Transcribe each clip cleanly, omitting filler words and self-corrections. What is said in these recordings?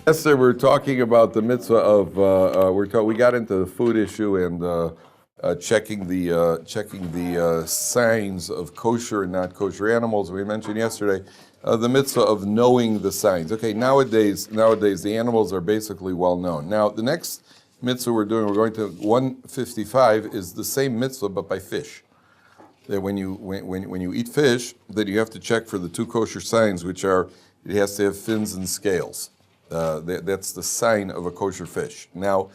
Yesterday we were talking about the mitzvah of we got into the food issue and checking the signs of kosher and not kosher animals. We mentioned yesterday the mitzvah of knowing the signs. Okay, nowadays the animals are basically well known. Now the next mitzvah we're going to 155 is the same mitzvah but by fish. That when you eat fish, that you have to check for the two kosher signs, which are it has to have fins and scales. That's the sign of a kosher fish. Now,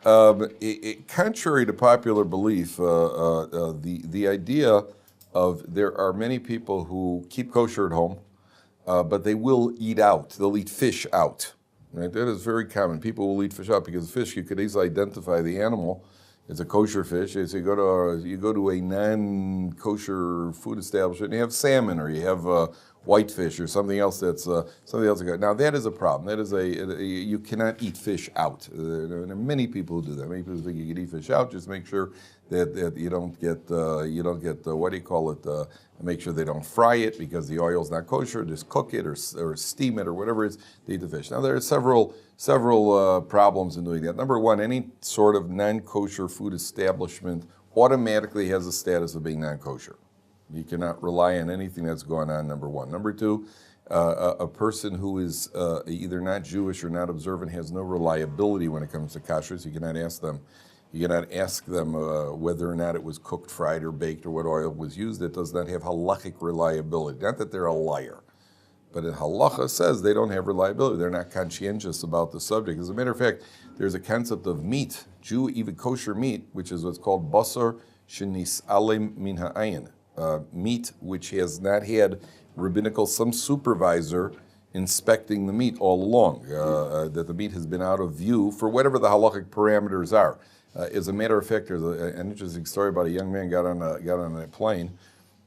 contrary to popular belief, the idea of there are many people who keep kosher at home, but they will eat out. They'll eat fish out. Right? That is very common. People will eat fish out because fish, you could easily identify the animal. It's a kosher fish. So you go to a non-kosher food establishment, and you have salmon or you have whitefish or something else that's good. Now that is a problem. That is you cannot eat fish out. There are many people who do that. Many people think you can eat fish out. Just make sure that you don't get what do you call it? Make sure they don't fry it because the oil's not kosher. Just cook it or steam it or whatever it is to eat the fish. Now there are several problems in doing that. Number one, any sort of non-kosher food establishment automatically has a status of being non-kosher. You cannot rely on anything that's going on, number one. Number two, a person who is either not Jewish or not observant has no reliability when it comes to kashrus. You cannot ask them whether or not it was cooked, fried, or baked, or what oil was used. It does not have halachic reliability. Not that they're a liar, but in halacha says they don't have reliability. They're not conscientious about the subject. As a matter of fact, there's a concept of meat, even kosher meat, which is what's called basar shenis alem min ha'ayin. Meat which has not had some supervisor inspecting the meat all along, that the meat has been out of view for whatever the halachic parameters are. As a matter of fact, there's an interesting story about a young man got on a plane,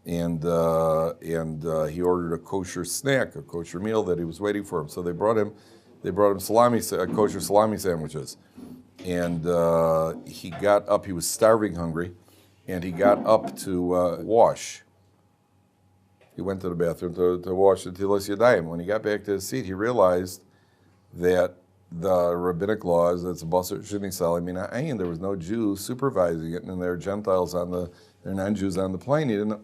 and he ordered a kosher snack, a kosher meal that he was waiting for him. So they brought him kosher salami sandwiches, and he got up. He was starving hungry. And he got up to wash. He went to the bathroom to wash the tilas yadayim. When he got back to his seat, he realized that the rabbinic law is that it's basar sheni salim min ha'ayin. There was no Jew supervising it, and there are Gentiles they're non-Jews on the plane. He didn't.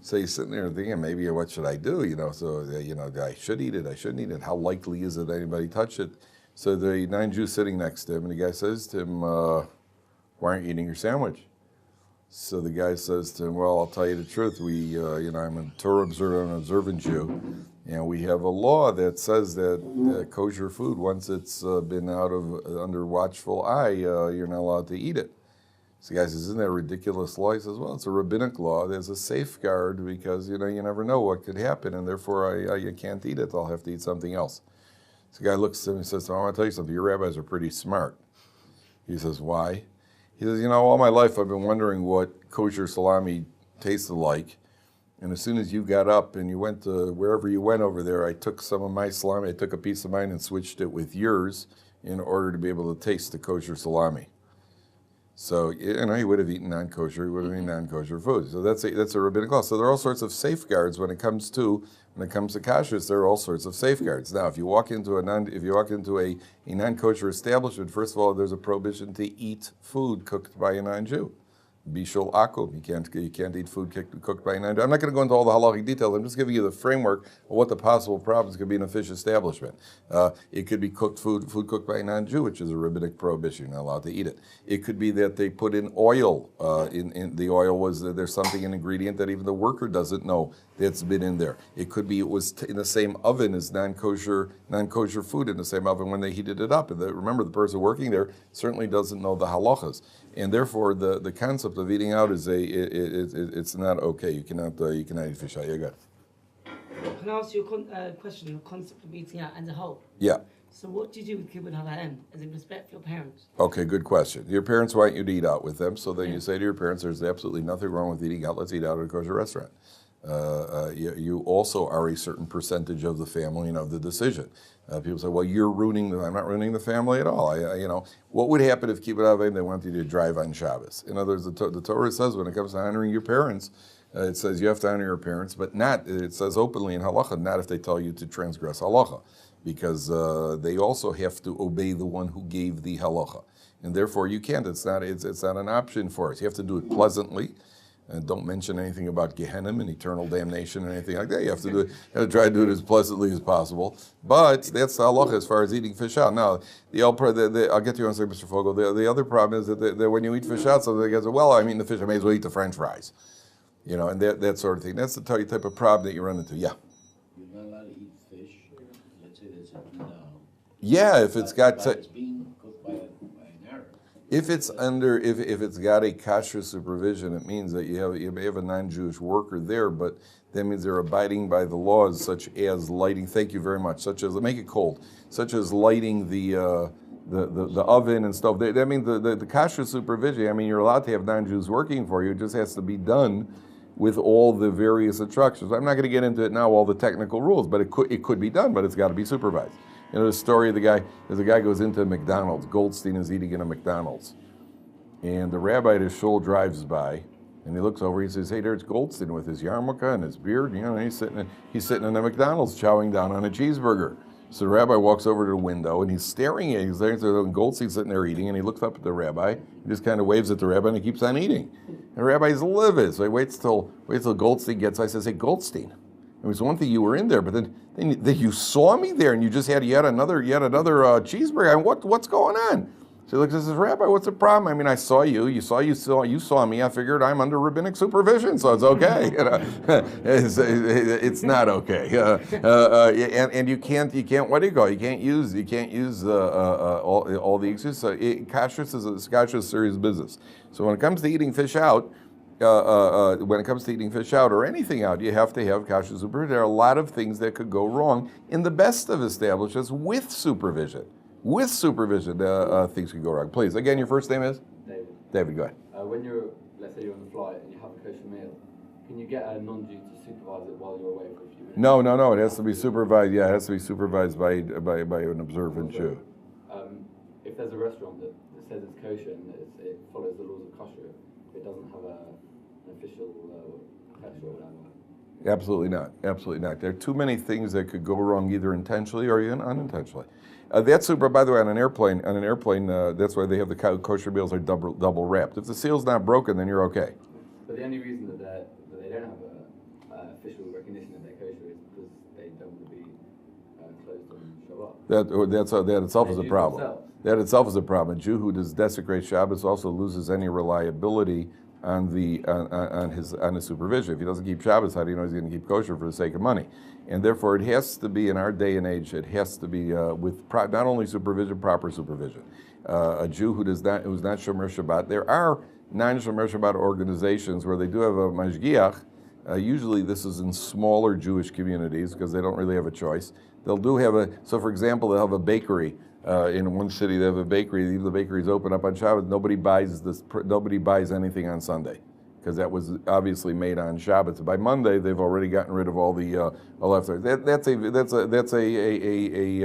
So he's sitting there thinking, maybe what should I do? I should eat it. I shouldn't eat it. How likely is it that anybody touched it? So the non-Jew sitting next to him, and the guy says to him, "Why aren't you eating your sandwich?" So the guy says to him, "Well, I'll tell you the truth. I'm a Torah observant Jew, and we have a law that says that kosher food, once it's been under watchful eye, you're not allowed to eat it." So the guy says, "Isn't that a ridiculous law?" He says, "Well, it's a rabbinic law. There's a safeguard because you never know what could happen, and therefore you can't eat it. I'll have to eat something else." So the guy looks at him and says, "I want to tell you something. Your rabbis are pretty smart." He says, "Why?" He says, all my life I've been wondering what kosher salami tasted like. And as soon as you got up and you went to wherever you went over there, I took some of my salami, I took a piece of mine and switched it with yours in order to be able to taste the kosher salami. So, he would have eaten non-kosher, he would have eaten non-kosher food. So that's a rabbinic law. So there are all sorts of safeguards when it comes to kashrus. There are all sorts of safeguards. Now, if you walk into a non-kosher establishment, first of all, there's a prohibition to eat food cooked by a non-Jew. Bishul akum. You can't eat food cooked by a non-Jew. I'm not going to go into all the halachic details. I'm just giving you the framework of what the possible problems could be in a fish establishment. It could be food cooked by a non-Jew, which is a rabbinic prohibition. You're not allowed to eat it. It could be that they put in oil. In the oil there's an ingredient that even the worker doesn't know that's been in there. It could be it was in the same oven as non-kosher food in the same oven when they heated it up. And remember, the person working there certainly doesn't know the halachas. And therefore, the concept of eating out is it's not okay. You cannot eat fish out. Yeah, go ahead. Can I ask you a question, the concept of eating out as a whole? Yeah. So what do you do with kibbutz havayim, as in respect for your parents? Okay, good question. Your parents want you to eat out with them, so then you say to your parents, there's absolutely nothing wrong with eating out. Let's eat out at a kosher restaurant. You also are a certain percentage of the family and of the decision. People say, well, I'm not ruining the family at all. What would happen if kibbutz havayim, they want you to drive on Shabbos? In other words, the Torah says when it comes to honoring your parents, it says you have to honor your parents, but it says openly in halacha, not if they tell you to transgress halacha. because they also have to obey the one who gave the halacha. And therefore you can't, it's not an option for us. You have to do it pleasantly. And don't mention anything about Gehenna and eternal damnation or anything like that. You have to try to do it as pleasantly as possible. But that's the halacha as far as eating fish out. Now, I'll get to you on second, Mr. Fogel. The other problem is that when you eat fish out, so they go, well, I'm eating the fish, I may as well eat the French fries. And that sort of thing. That's the type of problem that you run into. Yeah. You're not allowed to eat fish. Let's say there's a yeah, if it's got it's being cooked by an Arab. if it's got a kosher supervision, it means that you may have a non-Jewish worker there, but that means they're abiding by the laws such as lighting. Thank you very much. Such as make it cold. Such as lighting the oven and stuff. That means the kosher supervision. I mean, you're allowed to have non-Jews working for you. It just has to be done with all the various instructions. I'm not going to get into it now, all the technical rules, but it could be done, but it's got to be supervised. The story of there's a guy goes into McDonald's. Goldstein is eating in a McDonald's. And the rabbi at his shul drives by, and he looks over, he says, hey, there's Goldstein with his yarmulke and his beard, and he's sitting in a McDonald's chowing down on a cheeseburger. So the rabbi walks over to the window, and he's staring at and Goldstein's sitting there eating, and he looks up at the rabbi, he just kind of waves at the rabbi, and he keeps on eating. And the rabbi's livid, so he waits till Goldstein gets, I says, hey, Goldstein, it was one thing you were in there, but then you saw me there, and you just had yet another cheeseburger. What's going on? So he looks and says, Rabbi, what's the problem? I mean, I saw you. You saw me. I figured I'm under rabbinic supervision, so it's okay. It's not okay. And you can't. What do you go? You can't use all the excuses. Kosher is a serious business. So when it comes to eating fish out. Or anything out, you have to have kosher supervision. There are a lot of things that could go wrong in the best of establishments with supervision. Things could go wrong. Please, again, your first name is? David. David, go ahead. Let's say you're on the flight and you have a kosher meal, can you get a non-Jew to supervise it while you're away for a few minutes? No. It has to be supervised. Yeah, it has to be supervised by an observant Jew. If there's a restaurant that says it's kosher and it follows the laws of kosher, it doesn't have an official kosher or whatever. Absolutely not. There are too many things that could go wrong, either intentionally or even unintentionally. That's super. By the way, on an airplane, that's why they have the kosher meals are double wrapped. If the seal's not broken, then you're okay. But the only reason that they don't have an official recognition that they're kosher is because they don't want to be closed on Shabbat. That itself is a problem. That itself is a problem. A Jew who does desecrate Shabbos also loses any reliability on his supervision. If he doesn't keep Shabbos, how do you know he's going to keep kosher for the sake of money? And therefore, it has to be in our day and age. It has to be with not only supervision, proper supervision. A Jew who's not shomer Shabbat. There are non-shomer Shabbat organizations where they do have a mashgiach. Usually, this is in smaller Jewish communities because they don't really have a choice. They'll for example, they'll have a bakery. In one city, they have a bakery. The bakery's open up on Shabbos. Nobody buys anything on Sunday because that was obviously made on Shabbos. By Monday, they've already gotten rid of all the leftovers. That's a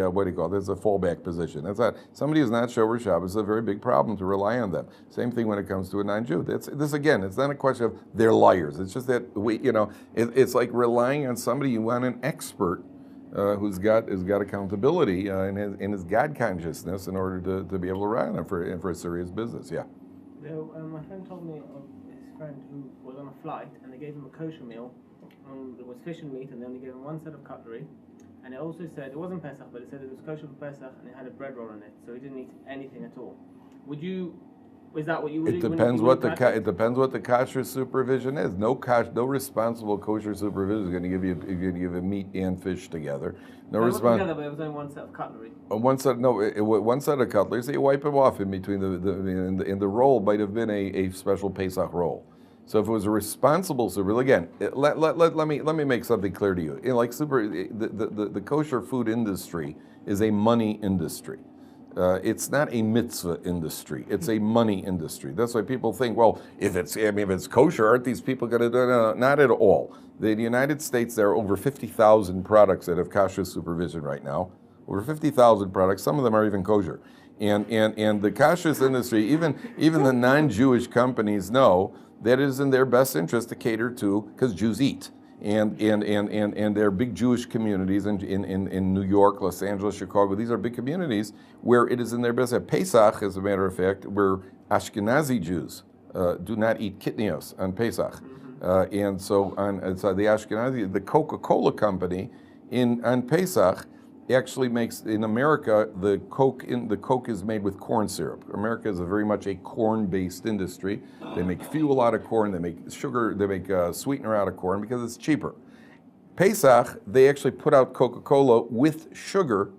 what do you call it? That's a fallback position. That's not somebody who's not shomer Shabbos. It's a very big problem to rely on them. Same thing when it comes to a non-Jew. This again. It's not a question of they're liars. It's just that it's like relying on somebody. You want an expert. Who's got accountability and his God consciousness in order to be able to run for a serious business. Yeah. My friend told me of his friend who was on a flight and they gave him a kosher meal. There was fish and meat and they only gave him one set of cutlery. And it also said, it wasn't Pesach, but it said it was kosher for Pesach and it had a bread roll in it. So he didn't eat anything at all. Is that what you would do? It depends what the kosher supervision is. No responsible kosher supervision is going to give you meat and fish together. Together, but it was only one set of cutlery. One set of cutlery. So you wipe them off in between in the roll might have been a special Pesach roll. So if it was a responsible supervision, again, let me make something clear to you. The kosher food industry is a money industry. It's not a mitzvah industry. It's a money industry. That's why people think, well, if it's kosher, aren't these people going to do it? No, not at all. In the United States, there are over 50,000 products that have kosher supervision right now. Over 50,000 products. Some of them are even kosher. And the kosher industry, even the non-Jewish companies know that it is in their best interest to cater to, because Jews eat. And there are big Jewish communities in New York, Los Angeles, Chicago. These are big communities where it is in their business. Pesach, as a matter of fact, where Ashkenazi Jews do not eat kitnios on Pesach. And so the Ashkenazi, the Coca-Cola company on Pesach actually makes, in America, the Coke is made with corn syrup. America is very much a corn-based industry. They make fuel out of corn, they make sugar, they make sweetener out of corn because it's cheaper. Pesach, they actually put out Coca-Cola with sugar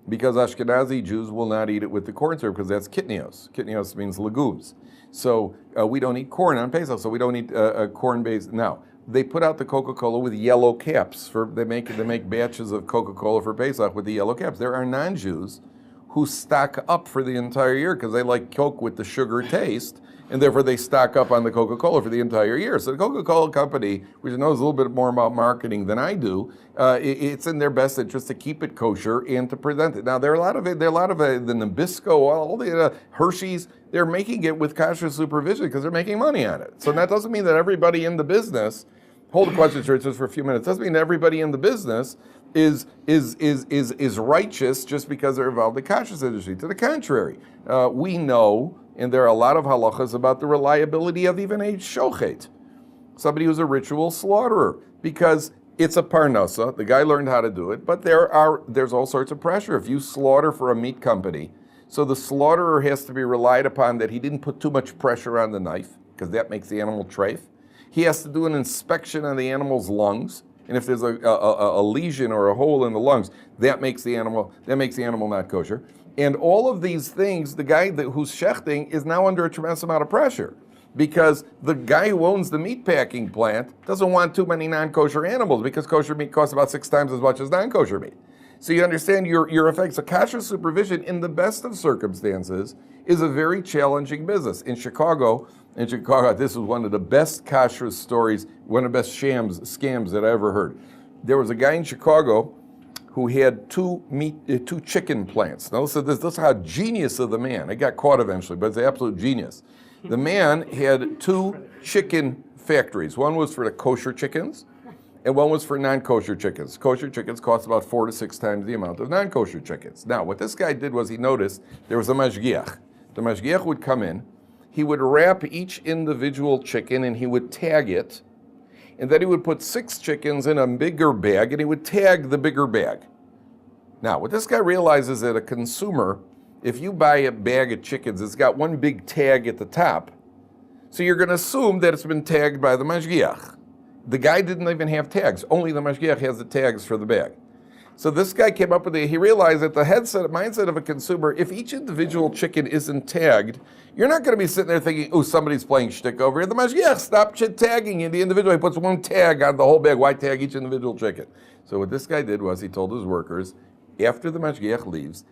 because Ashkenazi Jews will not eat it with the corn syrup because that's kitnios. Kitnios means legumes. So we don't eat corn on Pesach, so we don't eat corn-based. Now, they put out the Coca-Cola with yellow caps. They make batches of Coca-Cola for Pesach with the yellow caps. There are non-Jews who stock up for the entire year because they like Coke with the sugar taste, and therefore they stock up on the Coca-Cola for the entire year. So the Coca-Cola company, which knows a little bit more about marketing than I do, it's in their best interest to keep it kosher and to present it. Now there are a lot of the Nabisco, all the Hershey's. They're making it with kosher supervision because they're making money on it. So that doesn't mean that everybody in the business. Hold the question, church, just for a few minutes. Doesn't mean everybody in the business is righteous just because they're involved in the kosher industry. To the contrary, we know, and there are a lot of halachas about the reliability of even a shochet, somebody who's a ritual slaughterer, because it's a parnasa. The guy learned how to do it, but there's all sorts of pressure. If you slaughter for a meat company, so the slaughterer has to be relied upon that he didn't put too much pressure on the knife, because that makes the animal treif. He has to do an inspection on the animal's lungs, and if there's a lesion or a hole in the lungs, that makes the animal not kosher. And all of these things, the guy who's shechting is now under a tremendous amount of pressure, because the guy who owns the meat packing plant doesn't want too many non-kosher animals, because kosher meat costs about 6 times as much as non-kosher meat. So you understand your effects. So kosher supervision, in the best of circumstances, is a very challenging business. In Chicago, this was one of the best kosher stories, one of the best scams that I ever heard. There was a guy in Chicago who had two chicken plants. Now listen, this is how genius of the man. It got caught eventually, but it's an absolute genius. The man had 2 chicken factories. One was for the kosher chickens, and one was for non-kosher chickens. Kosher chickens cost about 4 to 6 times the amount of non-kosher chickens. Now, what this guy did was he noticed there was a mashgiach. The mashgiach would come in, he would wrap each individual chicken and he would tag it, and then he would put 6 chickens in a bigger bag and he would tag the bigger bag. Now, what this guy realizes that a consumer, if you buy a bag of chickens, it's got one big tag at the top, so you're going to assume that it's been tagged by the mashgiach. The guy didn't even have tags. Only the mashgiach has the tags for the bag. So this guy came up with he realized that the mindset of a consumer, if each individual chicken isn't tagged, you're not going to be sitting there thinking, oh, somebody's playing shtick over here. The mashgiach stopped tagging in the individual. He puts one tag on the whole bag. Why tag each individual chicken? So what this guy did was he told his workers, after the mashgiach leaves,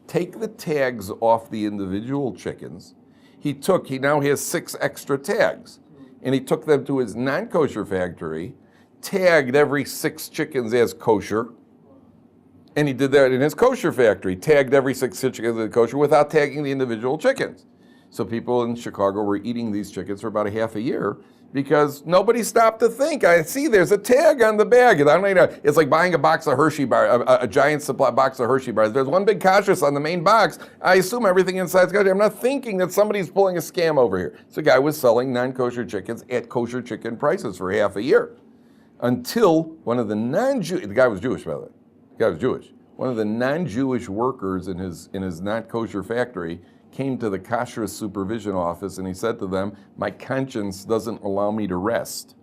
take the tags off the individual chickens. He now has 6 extra tags. And he took them to his non-kosher factory, tagged every 6 chickens as kosher, and he did that in his kosher factory, tagged every 6 chickens as kosher without tagging the individual chickens. So people in Chicago were eating these chickens for about a half a year because nobody stopped to think. I see there's a tag on the bag. It's like buying a box of Hershey bars, a giant supply box of Hershey bars. There's one big kashrus on the main box. I assume everything inside is kosher. I'm not thinking that somebody's pulling a scam over here. So a guy was selling non-kosher chickens at kosher chicken prices for half a year, until one of the the guy was Jewish, by the way. The guy was Jewish. One of the non-Jewish workers in his non-kosher factory came to the kosher supervision office and he said to them, my conscience doesn't allow me to rest.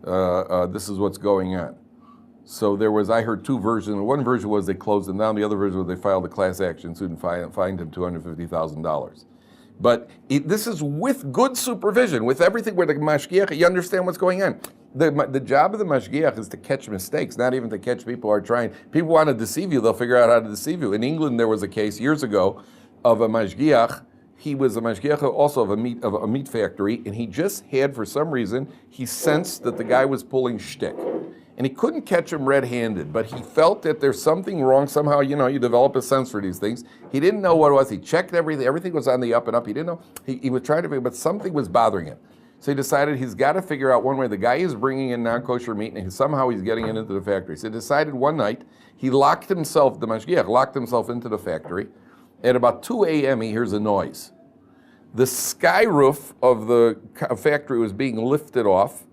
This is what's going on. So I heard 2 versions. One version was they closed him down. The other version was they filed a class action suit and fined him $250,000. But this is with good supervision, with everything where the mashgiach, you understand what's going on. The job of the mashgiach is to catch mistakes, not even to catch people who are trying. People want to deceive you, they'll figure out how to deceive you. In England, there was a case years ago of a mashgiach. He was a mashgiach also of a meat factory, and he just had, for some reason, he sensed that the guy was pulling shtick. And he couldn't catch him red-handed, but he felt that there's something wrong. Somehow, you develop a sense for these things. He didn't know what it was. He checked everything. Everything was on the up and up. He didn't know. He was trying to figure, but something was bothering him. So he decided he's got to figure out one way. The guy is bringing in non-kosher meat, and somehow he's getting it into the factory. So he decided one night, he locked himself, the mashgiach locked himself into the factory. At about 2 a.m., he hears a noise. The sky roof of the factory was being lifted off,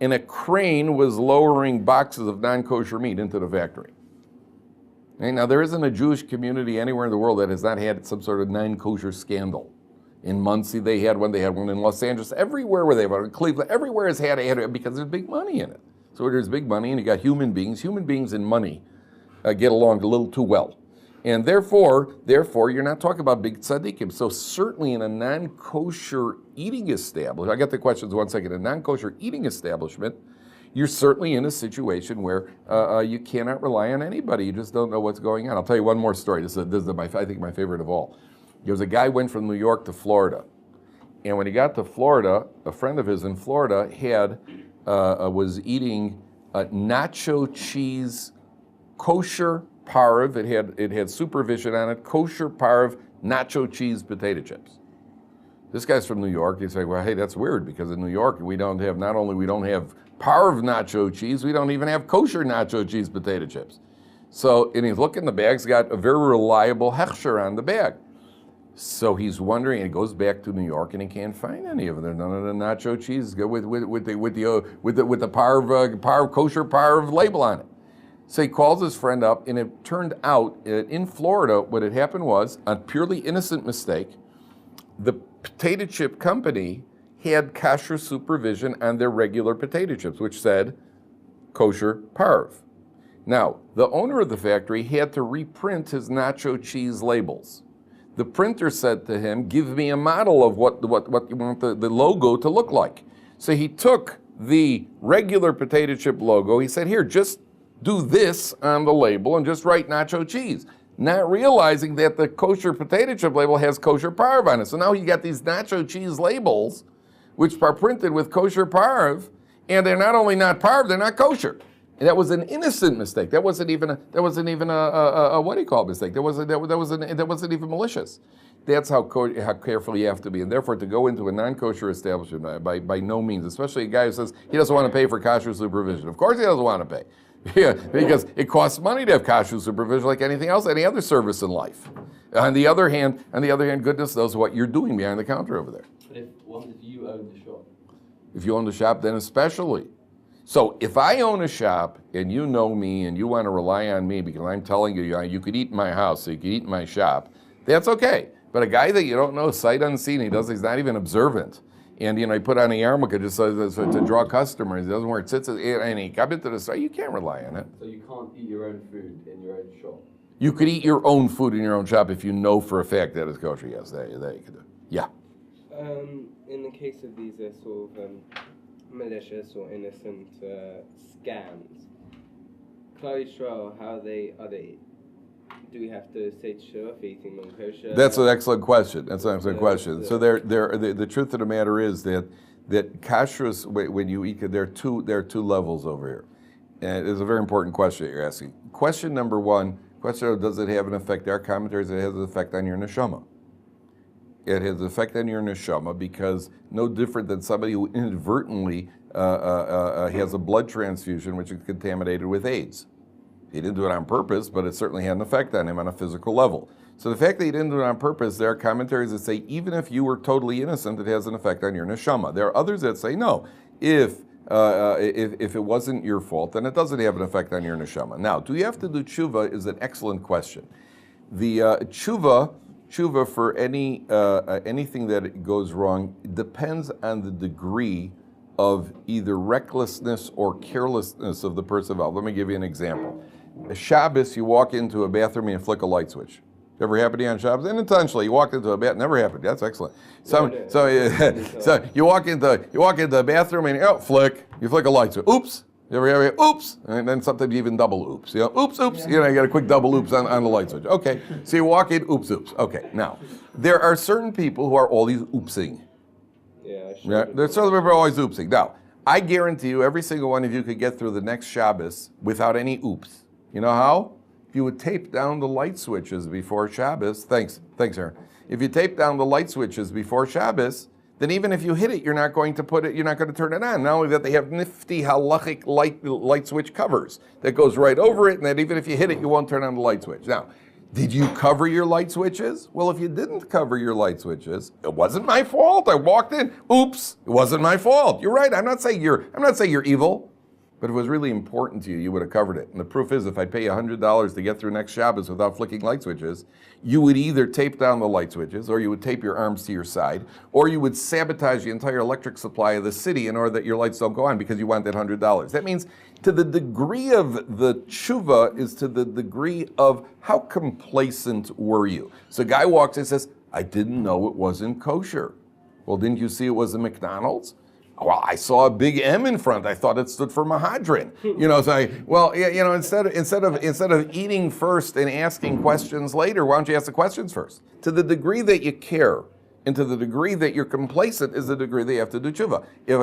and a crane was lowering boxes of non-kosher meat into the factory. Okay, now, there isn't a Jewish community anywhere in the world that has not had some sort of non-kosher scandal. In Muncie, they had one in Los Angeles, everywhere where they were, in Cleveland, everywhere has had it because there's big money in it. So there's big money, and you got human beings and money get along a little too well. And therefore, you're not talking about big tzaddikim. So certainly in a non-kosher eating establishment, I got the questions 1 second, a non-kosher eating establishment, you're certainly in a situation where you cannot rely on anybody. You just don't know what's going on. I'll tell you one more story. This is I think my favorite of all. There was a guy went from New York to Florida. And when he got to Florida, a friend of his in Florida was eating nacho cheese, kosher parv. It had supervision on it, kosher parv, nacho cheese potato chips. This guy's from New York. He's like, well, hey, that's weird because in New York we don't have parv nacho cheese, we don't even have kosher nacho cheese potato chips. So, and he's looking, the bag's got a very reliable hechsher on the bag. So he's wondering, and he goes back to New York, and he can't find any of them. There's none of the nacho cheese with the parv kosher parv label on it. So he calls his friend up, and it turned out in Florida, what had happened was a purely innocent mistake. The potato chip company had kosher supervision on their regular potato chips, which said kosher parv. Now, the owner of the factory had to reprint his nacho cheese labels. The printer said to him, give me a model of what you want the logo to look like. So he took the regular potato chip logo. He said, here, just do this on the label and just write nacho cheese. Not realizing that the kosher potato chip label has kosher parv on it. So now you got these nacho cheese labels, which are printed with kosher parv, and they're not only not parv, they're not kosher. And that was an innocent mistake. That wasn't even a what do you call it mistake? That wasn't even malicious. That's how careful you have to be. And therefore, to go into a non-kosher establishment by no means, especially a guy who says he doesn't want to pay for kosher supervision. Of course, he doesn't want to pay. Yeah, because it costs money to have kosher supervision, like anything else, any other service in life. On the other hand, goodness knows what you're doing behind the counter over there. But if you own the shop? If you own the shop, then especially. So if I own a shop and you know me and you want to rely on me because I'm telling you, you could eat in my house, so you could eat in my shop, that's okay. But a guy that you don't know, sight unseen, he's not even observant. And he put on a yarmulke just to draw customers. He doesn't wear tzitzit, and he come into the store. You can't rely on it. So you can't eat your own food in your own shop? You could eat your own food in your own shop if you know for a fact that it's kosher. Yes, that you could do. Yeah. In the case of these sort of malicious or innocent scams, Klal Yisrael, how are they? Do we have to say teshuva for eating non-kosher? That's an excellent question. So the truth of the matter is that kashrus, when you eat, there are two levels over here. And it's a very important question that you're asking. Question number one, does it have an effect? Our commentary says it has an effect on your neshama. It has an effect on your neshama because no different than somebody who inadvertently has a blood transfusion which is contaminated with AIDS. He didn't do it on purpose, but it certainly had an effect on him on a physical level. So the fact that he didn't do it on purpose, there are commentaries that say even if you were totally innocent, it has an effect on your neshama. There are others that say no. If it wasn't your fault, then it doesn't have an effect on your neshama. Now, do you have to do tshuva is an excellent question. The tshuva for anything that goes wrong depends on the degree of either recklessness or carelessness of the person involved. Let me give you an example. Shabbos, you walk into a bathroom and you flick a light switch. Ever happened to you on Shabbos? Intentionally, you walked into a bathroom. Never happened. That's excellent. So you walk into the bathroom and flick. You flick a light switch. Oops. You ever have oops? And then sometimes you even double oops. Oops. You got a quick double oops on the light switch. Okay. So you walk in, oops. Okay. Now, there are certain people who are always oopsing. Yeah, there's certain people who are always oopsing. Now, I guarantee you, every single one of you could get through the next Shabbos without any oops. You know how? If you would tape down the light switches before Shabbos, thanks Aaron. If you tape down the light switches before Shabbos, then even if you hit it, you're not going to turn it on. Not only that, they have nifty halachic light switch covers that goes right over it, and that even if you hit it, you won't turn on the light switch. Now, did you cover your light switches? Well, if you didn't cover your light switches, it wasn't my fault. I walked in. Oops, it wasn't my fault. You're right. I'm not saying you're evil. But if it was really important to you, you would have covered it. And the proof is, if I pay you $100 to get through next Shabbos without flicking light switches, you would either tape down the light switches, or you would tape your arms to your side, or you would sabotage the entire electric supply of the city in order that your lights don't go on because you want that $100. That means to the degree of the tshuva is to the degree of how complacent were you. So a guy walks in and says, I didn't know it wasn't kosher. Well, didn't you see it was a McDonald's? Well, I saw a big M in front. I thought it stood for Mahadran. Instead of eating first and asking questions later, why don't you ask the questions first? To the degree that you care, and to the degree that you're complacent, is the degree that you have to do tshuva. If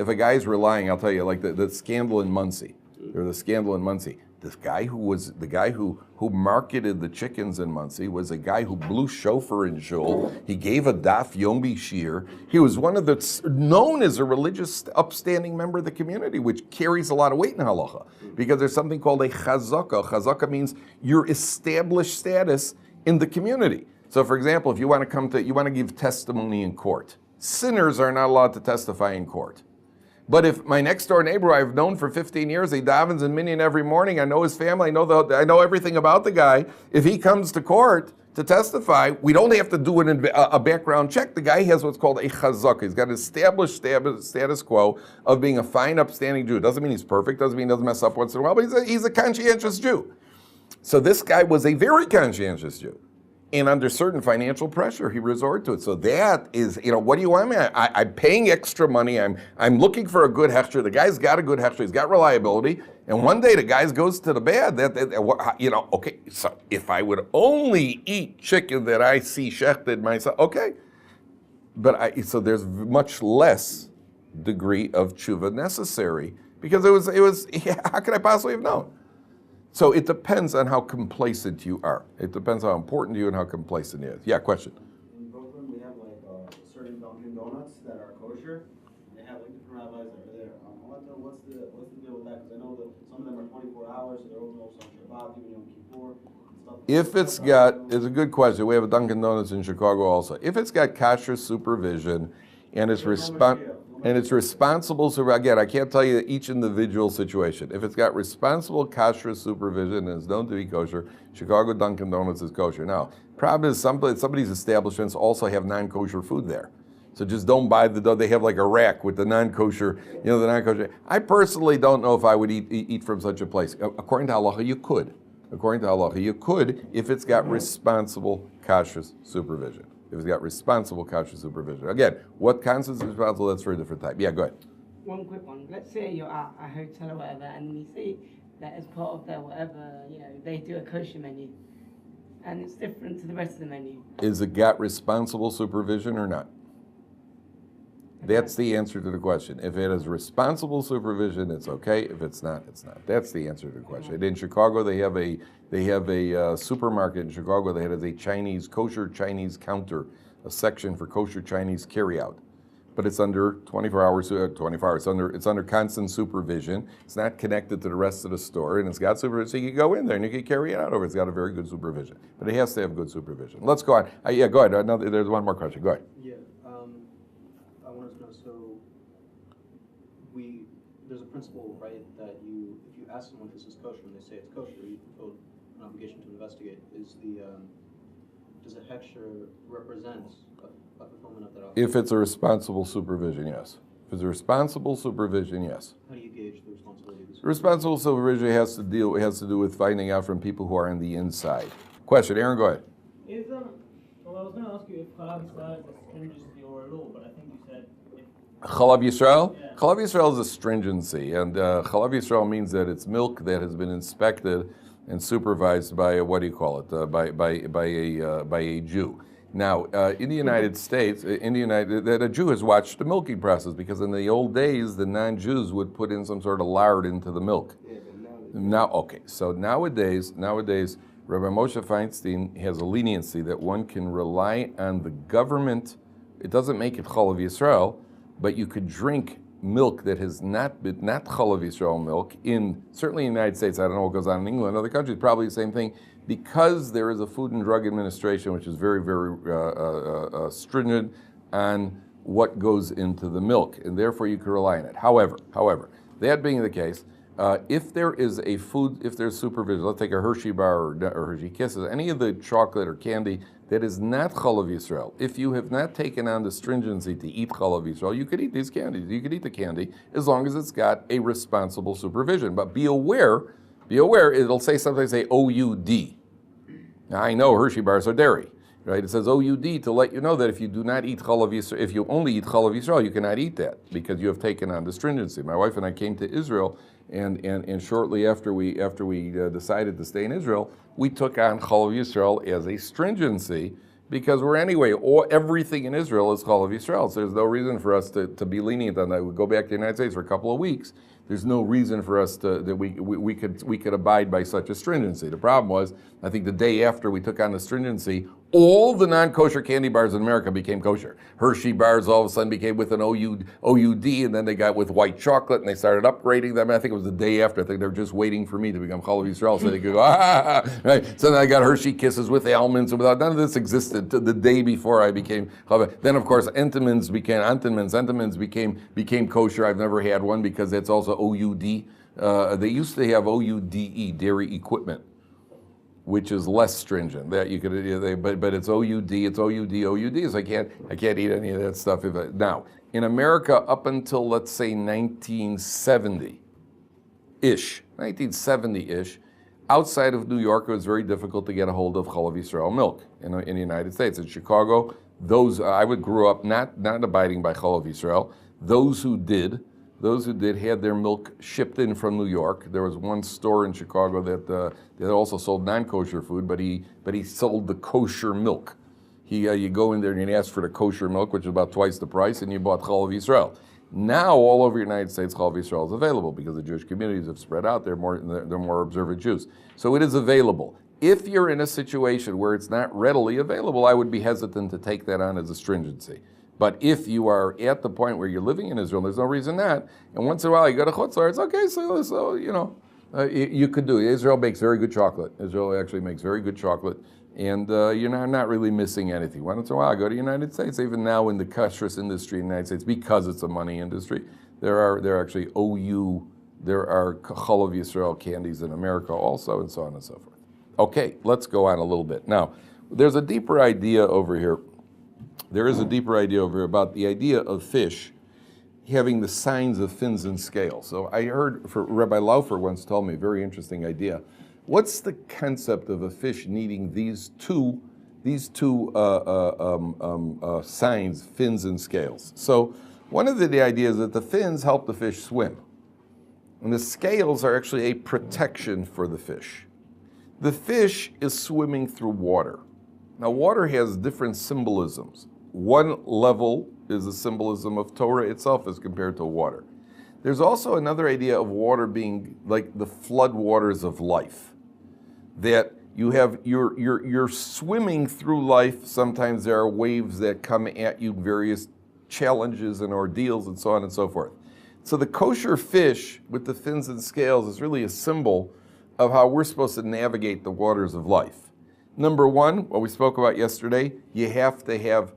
a guy is relying, I'll tell you, like the scandal in Muncie, or the scandal in Muncie. This guy who marketed the chickens in Muncie was a guy who blew shofar in shul. He gave a daf yomi shir. He was known as a religious, upstanding member of the community, which carries a lot of weight in halacha, because there's something called a chazaka. Chazaka means your established status in the community. So, for example, if you want to give testimony in court, sinners are not allowed to testify in court. But if my next door neighbor I've known for 15 years, he davens in minyan every morning, I know his family, I know everything about the guy. If he comes to court to testify, we don't have to do a background check. The guy has what's called a chazaka. He's got an established status quo of being a fine, upstanding Jew. Doesn't mean he's perfect, doesn't mean he doesn't mess up once in a while, but he's a conscientious Jew. So this guy was a very conscientious Jew. And under certain financial pressure, he resorted to it. So that is, what do you want me? I'm paying extra money. I'm looking for a good hechsher. The guy's got a good hechsher. He's got reliability. And one day the guy goes to the bad. Okay, so if I would only eat chicken that I see shechted myself, okay. But so there's much less degree of tshuva necessary, because it was how could I possibly have known? So it depends on how complacent you are. It depends how important to you and how complacent it is. Yeah, question. In Brooklyn, we have certain Dunkin' Donuts that are kosher. They have different rabbis that are there. I want to know what's the deal with that, because I know that some of them are 24 hours, so they're open also on Shabbat, even Yom Kippur, and stuff. It's a good question. We have a Dunkin' Donuts in Chicago also. If it's got kosher supervision and it's responsible, so again, I can't tell you each individual situation. If it's got responsible kosher supervision and is known to be kosher, Chicago Dunkin' Donuts is kosher. Now, problem is some of these establishments also have non-kosher food there. So just don't buy they have like a rack with the non-kosher, the non-kosher. I personally don't know if I would eat from such a place. According to halacha, you could. According to halacha, you could if it's got responsible kosher supervision. If it's got responsible kosher supervision. Again, what constitutes responsible, that's for a different type. Yeah, go ahead. One quick one. Let's say you're at a hotel or whatever, and you see that as part of their whatever, they do a kosher menu, and it's different to the rest of the menu. Is it got responsible supervision or not? That's the answer to the question. If it has responsible supervision, it's okay. If it's not, it's not. That's the answer to the question. And in Chicago, they have a supermarket in Chicago that has a kosher Chinese counter, a section for kosher Chinese carryout. But it's under 24 hours. It's under constant supervision. It's not connected to the rest of the store, and it's got supervision. So you can go in there and you can carry it out over. It's got a very good supervision, but it has to have good supervision. Let's go on. Go ahead. There's one more question. Go ahead. Yeah, I wanted to know, there's a principle, right, that if you ask someone if this is kosher and they say it's kosher, you feel an obligation to investigate. Does a hechsher represent a fulfillment of that obligation? If it's a responsible supervision, yes. If it's a responsible supervision, yes. How do you gauge the responsibility of this? Responsible supervision has to do with finding out from people who are on the inside. Question, Aaron, go ahead. I was going to ask you if Chalav Yisrael is a stringency or a law, but I think you said... Chalav Yisrael? Yeah. Chalav Yisrael is a stringency, and Chalav Yisrael means that it's milk that has been inspected and supervised by by a Jew. Now, in the United States, that a Jew has watched the milking process, because in the old days, the non-Jews would put in some sort of lard into the milk. Yeah, but now So nowadays, Rabbi Moshe Feinstein has a leniency that one can rely on the government It doesn't make it Chalav Yisrael, but you could drink milk that has not Chalav Yisrael milk certainly in the United States. I don't know what goes on in England, other countries, probably the same thing, because there is a Food and Drug Administration which is very, very stringent on what goes into the milk, and therefore you can rely on it. However, that being the case, if there is if there's supervision, let's take a Hershey bar or Hershey Kisses, any of the chocolate or candy that is not Chalav Yisrael, if you have not taken on the stringency to eat Chalav Yisrael, you could eat these candies. You could eat the candy as long as it's got a responsible supervision. But be aware, it'll say something, say OUD. Now I know Hershey bars are dairy, right? It says OUD to let you know that if you do not eat Chalav Yisrael, if you only eat Chalav Yisrael, you cannot eat that because you have taken on the stringency. My wife and I came to Israel, and shortly after we decided to stay in Israel, we took on Chalav Yisrael as a stringency because everything in Israel is Chalav Yisrael. So there's no reason for us to be lenient on that. We go back to the United States for a couple of weeks. There's no reason for us that we could abide by such a stringency. The problem was, I think the day after we took on the stringency, all the non-kosher candy bars in America became kosher. Hershey bars all of a sudden became with an OUD, and then they got with white chocolate, and they started upgrading them. I think it was the day after. I think they were just waiting for me to become Chalav Yisrael so they could go, right? So then I got Hershey Kisses with almonds, and without none of this existed the day before I became Chalav. Then of course Entenmann's became kosher. I've never had one because that's also OUD. They used to have OUDE, dairy equipment, which is less stringent. That you could, but it's OUD, OUD. So I can't eat any of that stuff. Now, in America, up until let's say 1970-ish, outside of New York, it was very difficult to get a hold of Chalav Yisrael milk in the United States. In Chicago, I grew up not abiding by Chalav Yisrael. Those who did had their milk shipped in from New York. There was one store in Chicago that also sold non-kosher food, but he sold the kosher milk. You go in there and you ask for the kosher milk, which is about twice the price, and you bought Chalav Yisrael. Now all over the United States, Chalav Yisrael is available because the Jewish communities have spread out. They're more observant Jews, so it is available. If you're in a situation where it's not readily available, I would be hesitant to take that on as a stringency. But if you are at the point where you're living in Israel, there's no reason not. And once in a while you go to Chutz La'aretz, okay, so you could do it. Israel makes very good chocolate. Israel actually makes very good chocolate, and you're not really missing anything. Once in a while I go to the United States. Even now in the kashrus industry in the United States, because it's a money industry, there are actually there are Chalav Yisrael candies in America also, and so on and so forth. Okay, let's go on a little bit. Now, there's a deeper idea over here. There is a deeper idea over here about the idea of fish having the signs of fins and scales. So I heard, Rabbi Laufer once told me, a very interesting idea. What's the concept of a fish needing these two signs, fins and scales? So one of the ideas is that the fins help the fish swim, and the scales are actually a protection for the fish. The fish is swimming through water. Now, water has different symbolisms. One level is the symbolism of Torah itself as compared to water. There's also another idea of water being like the flood waters of life. That you're swimming through life. Sometimes there are waves that come at you, various challenges and ordeals and so on and so forth. So the kosher fish with the fins and scales is really a symbol of how we're supposed to navigate the waters of life. Number one, what we spoke about yesterday, you have to have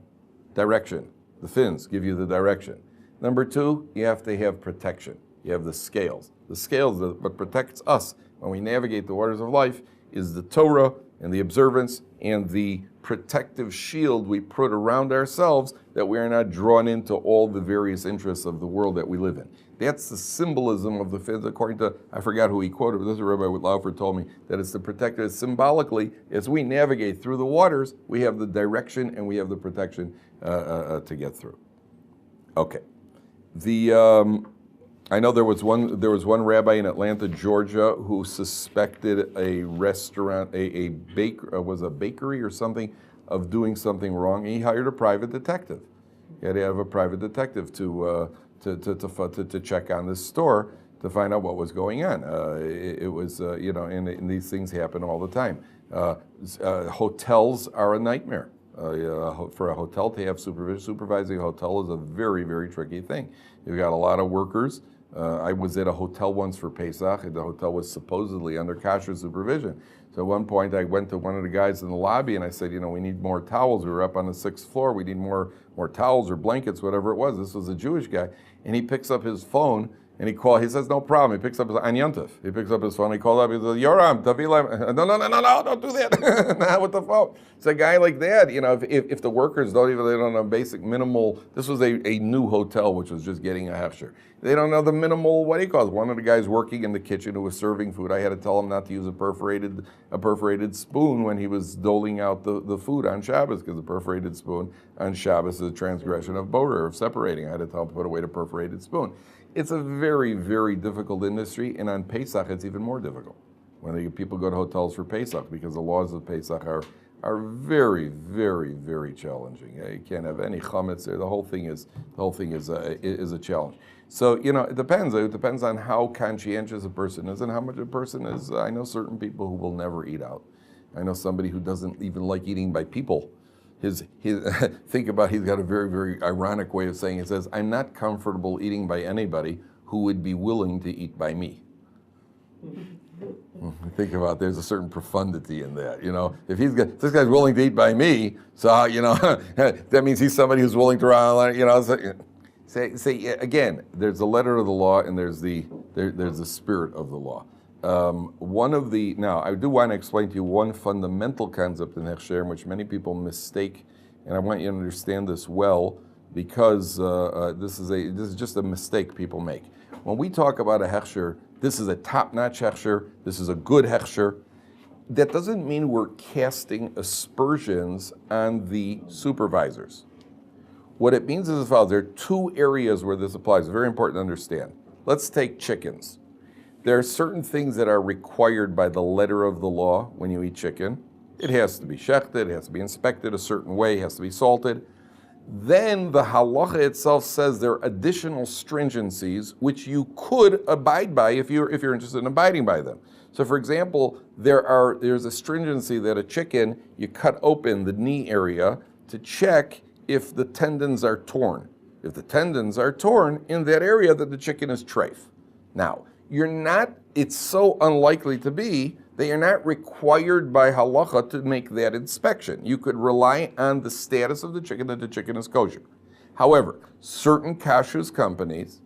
direction. The fins give you the direction. Number two, you have to have protection. You have the scales. The scales, what protects us when we navigate the waters of life, is the Torah and the observance and the protective shield we put around ourselves that we are not drawn into all the various interests of the world that we live in. That's the symbolism of the fins, according to, I forgot who he quoted, but this is Rabbi Laufer told me, that it's to protect us symbolically. As we navigate through the waters, we have the direction and we have the protection to get through. Okay. I know there was one rabbi in Atlanta, Georgia, who suspected a restaurant, a bakery or something, of doing something wrong. He hired a private detective. He had to have a private detective to check on this store to find out what was going on. It was, and these things happen all the time. Hotels are a nightmare. For a hotel to have supervision, supervising a hotel is a very, very tricky thing. You've got a lot of workers. I was at a hotel once for Pesach, and the hotel was supposedly under kosher supervision. So at one point, I went to one of the guys in the lobby, and I said, we need more towels. We were up on the 6th floor. We need more towels or blankets, whatever it was. This was a Jewish guy, and he picks up his phone, and he says, no problem. He picks up his Anyantif. He picks up his phone. He calls up. He says, Yoram, Tavilam. No, don't do that. Not with the phone. It's a guy like that. If the workers they don't know basic minimal. This was a new hotel which was just getting a hefsher. They don't know the minimal. What he calls one of the guys working in the kitchen who was serving food. I had to tell him not to use a perforated spoon when he was doling out the food on Shabbos, because the perforated spoon on Shabbos is a transgression of borer, of separating. I had to tell him to put away the perforated spoon. It's a very, very difficult industry, and on Pesach it's even more difficult. When people go to hotels for Pesach, because the laws of Pesach are very, very, very challenging. You can't have any chametz there. The whole thing is a challenge. So it depends. It depends on how conscientious a person is and how much a person is. I know certain people who will never eat out. I know somebody who doesn't even like eating by people. Think about, he's got a very, very ironic way of saying it. He says, I'm not comfortable eating by anybody who would be willing to eat by me. Think about, there's a certain profundity in that. If this guy's willing to eat by me, so that means he's somebody who's willing to run. Say again, there's the letter of the law and there's the spirit of the law. Now I do want to explain to you one fundamental concept in Hechsher, which many people mistake, and I want you to understand this well, because this is just a mistake people make. When we talk about a Hechsher, this is a top-notch Hechsher, this is a good Hechsher. That doesn't mean we're casting aspersions on the supervisors. What it means is as follows. There are two areas where this applies. It's very important to understand. Let's take chickens. There are certain things that are required by the letter of the law when you eat chicken. It has to be shechted, it has to be inspected a certain way, it has to be salted. Then the halacha itself says there are additional stringencies which you could abide by if you're interested in abiding by them. So for example, there's a stringency that a chicken, you cut open the knee area to check if the tendons are torn. If the tendons are torn in that area, then the chicken is treif. Now, it's so unlikely to be that you're not required by halacha to make that inspection. You could rely on the status of the chicken, that the chicken is kosher. However, certain kashrus companies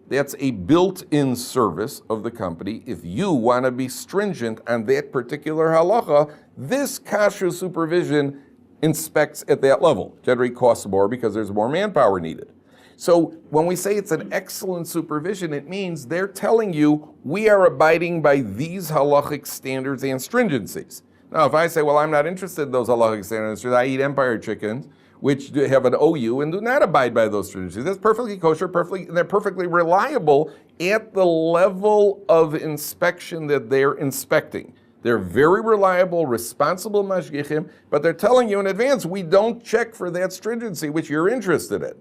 that's a built-in service of the company. If you want to be stringent on that particular halacha, this kashrus supervision inspects at that level. Generally costs more because there's more manpower needed. So when we say it's an excellent supervision, it means they're telling you we are abiding by these halachic standards and stringencies. Now, if I say, well, I'm not interested in those halachic standards, I eat Empire chickens, which have an OU and do not abide by those stringencies. That's perfectly kosher, they're perfectly reliable at the level of inspection that they're inspecting. They're very reliable, responsible mashgichim, but they're telling you in advance, we don't check for that stringency which you're interested in.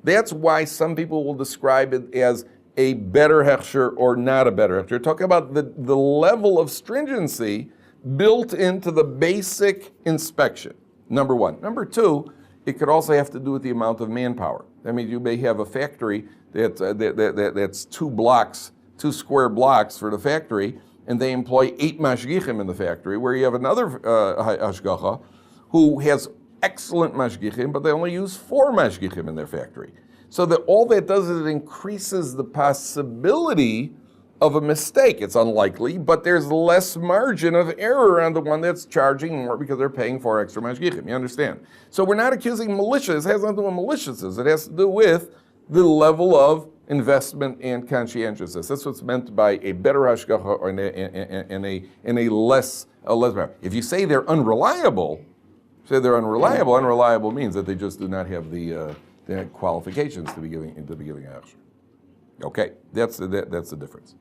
That's why some people will describe it as a better hechsher or not a better hechsher. You're talking about the level of stringency built into the basic inspection, number one. Number two, it could also have to do with the amount of manpower. I mean, you may have a factory that's 2 square blocks for the factory, and they employ 8 mashgichim in the factory, where you have another hashgacha who has excellent mashgichim, but they only use 4 mashgichim in their factory. So that all that does is it increases the possibility of a mistake. It's unlikely, but there's less margin of error on the one that's charging more because they're paying for extra mashgichim. You understand? So we're not accusing malicious. It has nothing to do with maliciousness. It has to do with the level of investment and conscientiousness. That's what's meant by a better hashgacha or in a less. If you say they're unreliable, unreliable means that they just do not have the qualifications to be giving a hechsher. Okay, that's the difference.